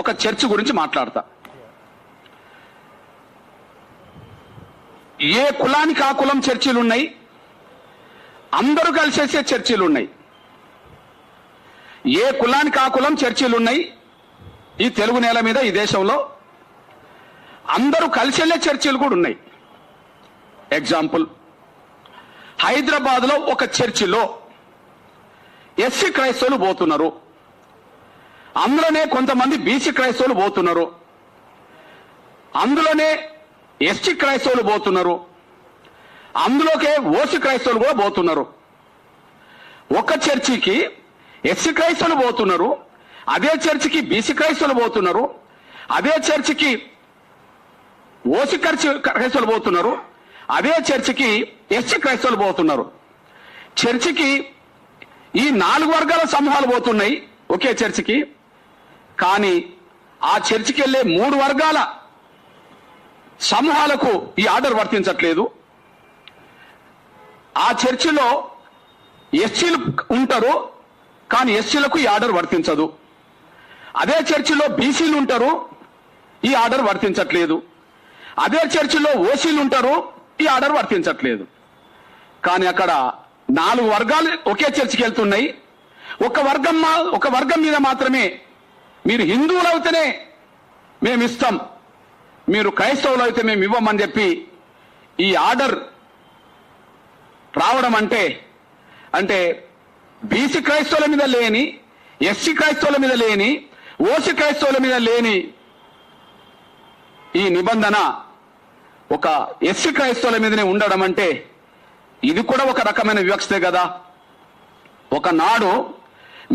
ఒక చర్చ్ గురించి మాట్లాడతా. ఏ కులానికి ఆ కులం చర్చిలు ఉన్నాయి, అందరూ కలిసేసే చర్చిలు ఉన్నాయి. ఏ కులానికి ఆ కులం చర్చిలు ఉన్నాయి ఈ తెలుగు నేల మీద, ఈ దేశంలో. అందరూ కలిసేలే చర్చిలు కూడా ఉన్నాయి. ఎగ్జాంపుల్, హైదరాబాద్ లో ఒక చర్చిలో ఎస్సీ క్రైస్తవులు పోతున్నారు, అందులోనే కొంతమంది బీసీ క్రైస్తవులు పోతున్నారు, అందులోనే ఎస్టీ క్రైస్తవులు పోతున్నారు, అందులోకే ఓసీ క్రైస్తవులు కూడా పోతున్నారు. ఒక చర్చికి ఎస్సీ క్రైస్తవులు పోతున్నారు, అదే చర్చికి బీసీ క్రైస్తవులు పోతున్నారు, అదే చర్చికి ఓసీ క్రైస్తవులు పోతున్నారు, అదే చర్చికి ఎస్టీ క్రైస్తవులు పోతున్నారు. చర్చికి ఈ 4 వర్గాల సమూహాలు పోతున్నాయి ఒకే చర్చికి. కానీ ఆ చర్చికి వెళ్ళే 3 వర్గాల సమూహాలకు ఈ ఆర్డర్ వర్తించట్లేదు. ఆ చర్చిలో ఎస్సీలు ఉంటారు, కానీ ఎస్సీలకు ఈ ఆర్డర్ వర్తించదు. అదే చర్చిలో బీసీలు ఉంటారు, ఈ ఆర్డర్ వర్తించట్లేదు. అదే చర్చిలో ఓసీలు ఉంటారు, ఈ ఆర్డర్ వర్తించట్లేదు. కానీ అక్కడ 4 వర్గాలు ఒకే చర్చికి వెళ్తున్నాయి. ఒక వర్గం మీద మాత్రమే, మీరు హిందువులు అయితేనే మేము ఇస్తాం, మీరు క్రైస్తవులు అయితే మేము ఇవ్వమని చెప్పి ఈ ఆర్డర్ రావడం అంటే బీసీ క్రైస్తవుల మీద లేని, ఎస్సీ క్రైస్తవుల మీద లేని, ఓసీ క్రైస్తవుల మీద లేని ఈ నిబంధన ఒక ఎస్సీ క్రైస్తవుల మీదనే ఉండడం అంటే ఇది కూడా ఒక రకమైన వివక్షతే కదా. ఒకనాడు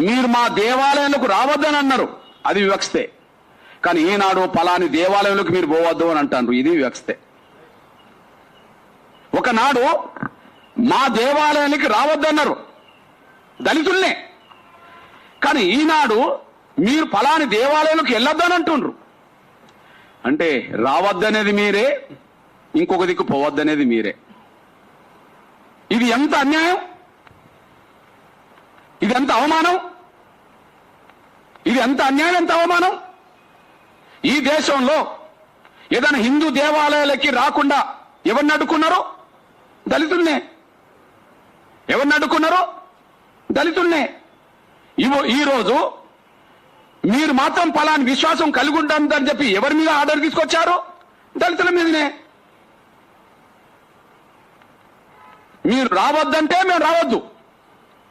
మీరు మా దేవాలయాలకు రావద్దని అన్నారు, అది వివక్షతే. కానీ ఈనాడు పలాని దేవాలయంలోకి మీరు పోవద్దు అని అంటారు, ఇది వివక్షతే. ఒకనాడు మా దేవాలయానికి రావద్దన్నారు దళితుల్నే, కానీ ఈనాడు మీరు పలాని దేవాలయంలోకి వెళ్ళొద్దని అంటుండ్రు. అంటే రావద్దనేది మీరే, ఇంకొక దిక్కు పోవద్దనేది మీరే. ఇది ఎంత అన్యాయం, ఇది ఎంత అవమానం, ఇది ఎంత అన్యాయం, ఎంత అవమానం. ఈ దేశంలో ఏదైనా హిందూ దేవాలయాలకి రాకుండా ఎవరిని అడ్డుకున్నారో? దళితుల్నే. ఎవరిని అడ్డుకున్నారో? దళితుల్నే. ఈరోజు మీరు మాత్రం పలాని విశ్వాసం కలిగి ఉంటామని చెప్పి ఎవరి మీద ఆర్డర్ తీసుకొచ్చారు? దళితుల మీదనే. మీరు రావద్దంటే మేము రావద్దు,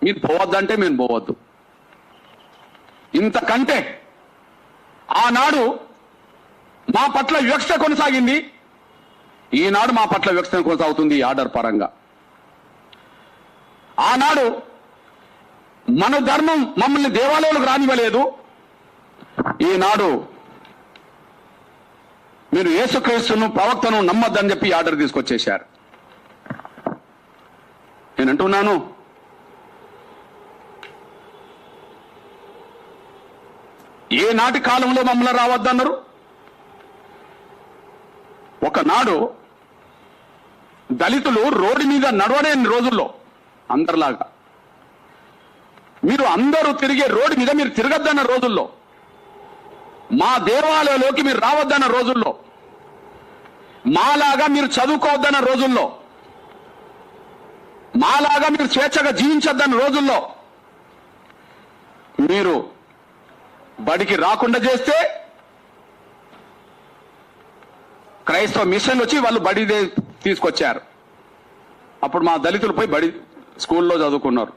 మీరు పోవద్దంటే మేము పోవద్దు. ఇంతకంటే ఆనాడు మా పట్ల వివక్ష కొనసాగింది, ఈనాడు మా పట్ల వివక్ష కొనసాగుతుంది ఈ ఆర్డర్ పరంగా. ఆనాడు మన ధర్మం మమ్మల్ని దేవాలయాలకు రానివ్వలేదు, ఈనాడు మీరు యేసుక్రీస్తును ప్రవక్తను నమ్మొద్దని చెప్పి ఆర్డర్ తీసుకొచ్చేశారు. నేను అంటున్నాను, ఏనాటి కాలంలో మమ్మల్ని రావద్దన్నారు? ఒకనాడు దళితులు రోడ్డు మీద నడవలేని రోజుల్లో అందరిలాగా మీరు అందరూ తిరిగే రోడ్డు మీద మీరు తిరగద్దన్న రోజుల్లో, మా దేవాలయంలోకి మీరు రావద్దన్న రోజుల్లో, మాలాగా మీరు చదువుకోవద్దన్న రోజుల్లో, మాలాగా మీరు స్వేచ్ఛగా జీవించొద్దన్న రోజుల్లో మీరు బడికి రాకుండా చేస్తే క్రైస్తవ మిషన్లు వచ్చి వాళ్ళు బడి తీసుకొచ్చారు. అప్పుడు మా దళితులు పోయి బడి స్కూల్లో చదువుకున్నారు.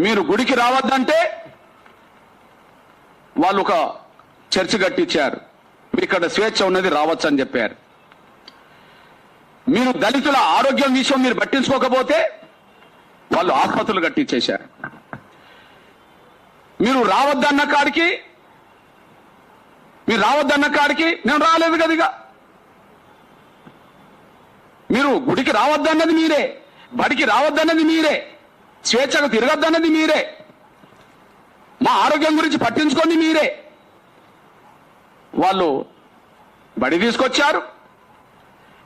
మీరు గుడికి రావద్దంటే వాళ్ళు ఒక చర్చి కట్టించారు, ఇక్కడ స్వేచ్ఛ ఉన్నది రావచ్చు అని చెప్పారు. మీరు దళితుల ఆరోగ్యం విషయం మీరు పట్టించుకోకపోతే వాళ్ళు ఆసుపత్రులు కట్టించేశారు. మీరు రావద్దన్న కాడికి నేను రాలేదు కదిగా. మీరు గుడికి రావద్దన్నది మీరే, బడికి రావద్దన్నది మీరే, స్వేచ్ఛగా తిరగద్దన్నది మీరే, మా ఆరోగ్యం గురించి పట్టించుకోండి మీరే. వాళ్ళు బడి తీసుకొచ్చారు,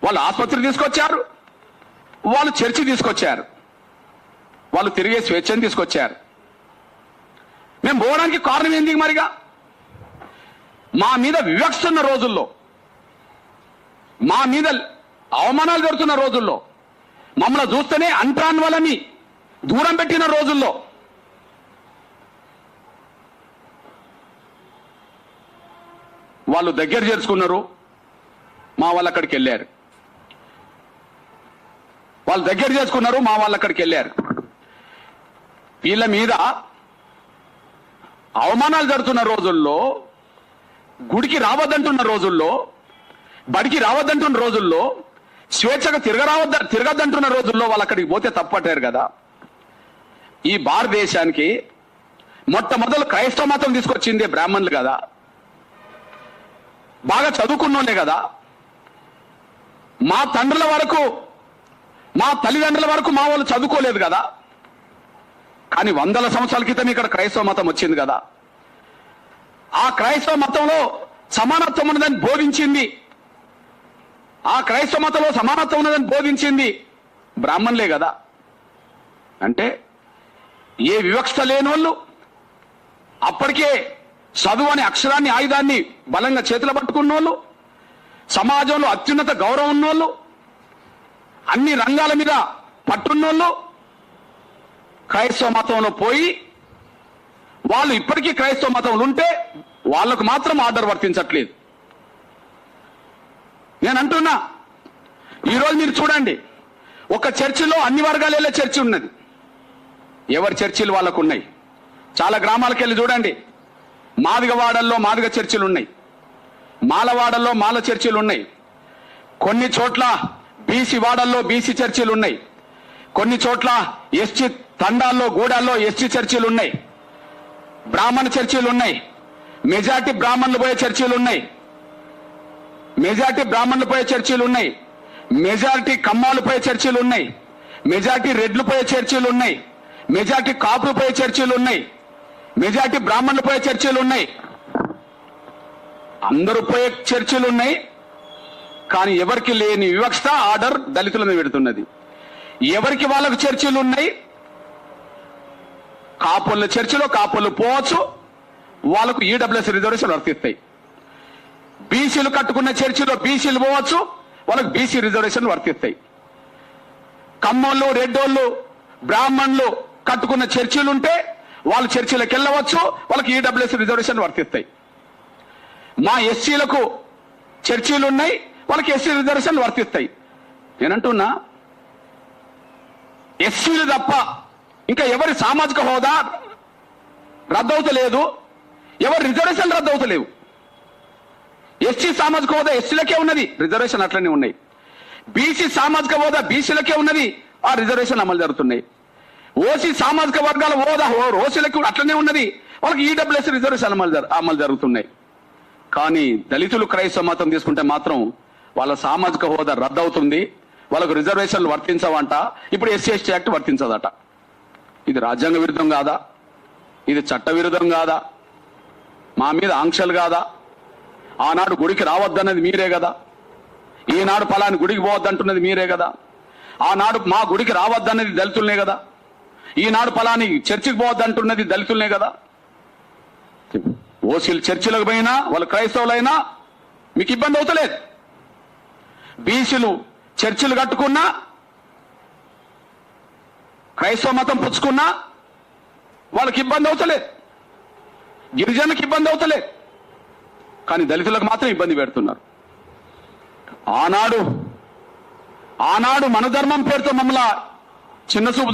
వాళ్ళు ఆసుపత్రి తీసుకొచ్చారు, వాళ్ళు చర్చి తీసుకొచ్చారు, వాళ్ళు తిరిగే స్వేచ్ఛను తీసుకొచ్చారు. మేము పోవడానికి కారణం ఏంది మరిగా? మా మీద వివక్షన్న రోజుల్లో, మా మీద అవమానాలు జరుగుతున్న రోజుల్లో, మమ్మల్ని చూస్తేనే అంటాన్ వాళ్ళని దూరం పెట్టిన రోజుల్లో వాళ్ళు దగ్గర చేర్చుకున్నారు. మా వాళ్ళు అక్కడికి వెళ్ళారు. వాళ్ళు దగ్గర చేసుకున్నారు, మా వాళ్ళు అక్కడికి వెళ్ళారు. వీళ్ళ మీద అవమానాలు జరుగుతున్న రోజుల్లో, గుడికి రావద్దంటున్న రోజుల్లో, బడికి రావద్దంటున్న రోజుల్లో, స్వేచ్ఛగా తిరగద్దంటున్న రోజుల్లో వాళ్ళు అక్కడికి పోతే తప్పట్టారు కదా. ఈ భారతదేశానికి మొట్టమొదలు క్రైస్తవ మతం తీసుకొచ్చింది బ్రాహ్మణులు కదా, బాగా చదువుకున్నోళ్ళే కదా. మా తండ్రుల వరకు, మా తల్లిదండ్రుల వరకు మా వాళ్ళు చదువుకోలేదు కదా. కానీ వందల సంవత్సరాల క్రితం ఇక్కడ క్రైస్తవ మతం వచ్చింది కదా. ఆ క్రైస్తవ మతంలో సమానత్వం ఉన్నదని బోధించింది, ఆ క్రైస్తవ మతంలో సమానత్వం ఉన్నదని బోధించింది బ్రాహ్మణులే కదా. అంటే ఏ వివక్ష లేని వాళ్ళు, అప్పటికే చదువు అనే అక్షరాన్ని, ఆయుధాన్ని బలంగా చేతులు పట్టుకున్నోళ్ళు, సమాజంలో అత్యున్నత గౌరవం ఉన్నోళ్ళు, అన్ని రంగాల మీద పట్టున్నోళ్ళు క్రైస్తవ మతంలో పోయి, వాళ్ళు ఇప్పటికీ క్రైస్తవ మతంలో ఉంటే వాళ్లకు మాత్రం ఆర్డర్ వర్తించట్లేదు. నేను అంటున్నా, ఈరోజు మీరు చూడండి, ఒక చర్చిలో అన్ని వర్గాలు వెళ్ళే చర్చి ఉన్నది. ఎవరి చర్చిలు వాళ్ళకు ఉన్నాయి. చాలా గ్రామాలకు వెళ్ళి చూడండి, మాదిగవాడల్లో మాదిగ చర్చిలు ఉన్నాయి, మాలవాడల్లో మాల చర్చిలు ఉన్నాయి, కొన్ని చోట్ల బీసీ వాడల్లో బీసీ చర్చిలు ఉన్నాయి, కొన్ని చోట్ల ఎస్టీ తండాల్లో గూడాల్లో ఎస్టీ చర్చిలు ఉన్నాయి, బ్రాహ్మణ చర్చిలు ఉన్నాయి, మెజార్టీ బ్రాహ్మణులు పోయే చర్చిలు ఉన్నాయి, మెజార్టీ బ్రాహ్మణులు పోయే చర్చిలు ఉన్నాయి, మెజార్టీ కమ్మాలు పోయే చర్చిలు ఉన్నాయి, మెజార్టీ రెడ్లు పోయే చర్చిలు ఉన్నాయి, మెజార్టీ కాపులు పోయే చర్చిలు ఉన్నాయి, మెజార్టీ బ్రాహ్మణులు పోయే చర్చిలు ఉన్నాయి, అందరూ పోయే చర్చిలు ఉన్నాయి. కానీ ఎవరికి లేని వివక్ష ఆర్డర్ దళితుల మీద పెడుతున్నది. ఎవరికి వాళ్ళకు చర్చిలు ఉన్నాయి, కాపుల చర్చిలో కాపులు పోవచ్చు, వాళ్ళకు ఈడబ్ల్యూఎస్ రిజర్వేషన్ వర్తిస్తాయి. బీసీలు కట్టుకున్న చర్చిలో బీసీలు పోవచ్చు, వాళ్ళకు బీసీ రిజర్వేషన్ వర్తిస్తాయి. కమ్మోళ్ళు, రెడ్డోళ్ళు, బ్రాహ్మణులు కట్టుకున్న చర్చిలు ఉంటే వాళ్ళు చర్చిలకు వెళ్ళవచ్చు, వాళ్ళకి ఈడబ్ల్యూఎస్ రిజర్వేషన్ వర్తిస్తాయి. మా ఎస్సీలకు చర్చిలు ఉన్నాయి, వాళ్ళకి ఎస్సీ రిజర్వేషన్ వర్తిస్తాయి. నేనంటున్నా, ఎస్సీలు తప్ప ఇంకా ఎవరి సామాజిక హోదా రద్దవుతలేదు, ఎవరి రిజర్వేషన్ రద్దవుతలేవు. ఎస్సీ సామాజిక హోదా ఎస్సీలకే ఉన్నది, రిజర్వేషన్ అట్లనే ఉన్నాయి. బీసీ సామాజిక హోదా బీసీలకే ఉన్నది, ఆ రిజర్వేషన్ అమలు జరుగుతున్నాయి. ఓసీ సామాజిక వర్గాల హోదా ఓసీలకు అట్లనే ఉన్నది, వాళ్ళకి ఈడబ్ల్యూఎస్ రిజర్వేషన్ అమలు జరుగుతున్నాయి. కానీ దళితులు క్రైస్తవ మతం తీసుకుంటే మాత్రం వాళ్ళ సామాజిక హోదా రద్దవుతుంది, వాళ్ళకు రిజర్వేషన్లు వర్తించవంట. ఇప్పుడు ఎస్సీ ఎస్టీ యాక్ట్ వర్తించదట. ఇది రాజ్యాంగ విరుద్ధం కాదా? ఇది చట్ట విరుద్ధం కాదా? మా మీద ఆంక్షలు కాదా? ఆనాడు గుడికి రావద్దన్నది మీరే కదా, ఈనాడు ఫలాని గుడికి పోవద్దంటున్నది మీరే కదా. ఆనాడు మా గుడికి రావద్దన్నది దళితులనే కదా, ఈనాడు ఫలాని చర్చికి పోవద్దంటున్నది దళితులనే కదా. ఓసీలు చర్చిలకు పోయినా వాళ్ళు క్రైస్తవులైనా మీకు ఇబ్బంది అవుతలేదు. బీసీలు చర్చిలు కట్టుకున్నా, క్రైస్తవ మతం పుచ్చుకున్నా వాళ్ళకి ఇబ్బంది అవుతలేదు, గిరిజనులకు ఇబ్బంది అవుతలేదు. కానీ దళితులకు మాత్రం ఇబ్బంది పెడుతున్నారు. ఆనాడు మన ధర్మం పేరుతో మమ్మల్ని చిన్న చూపు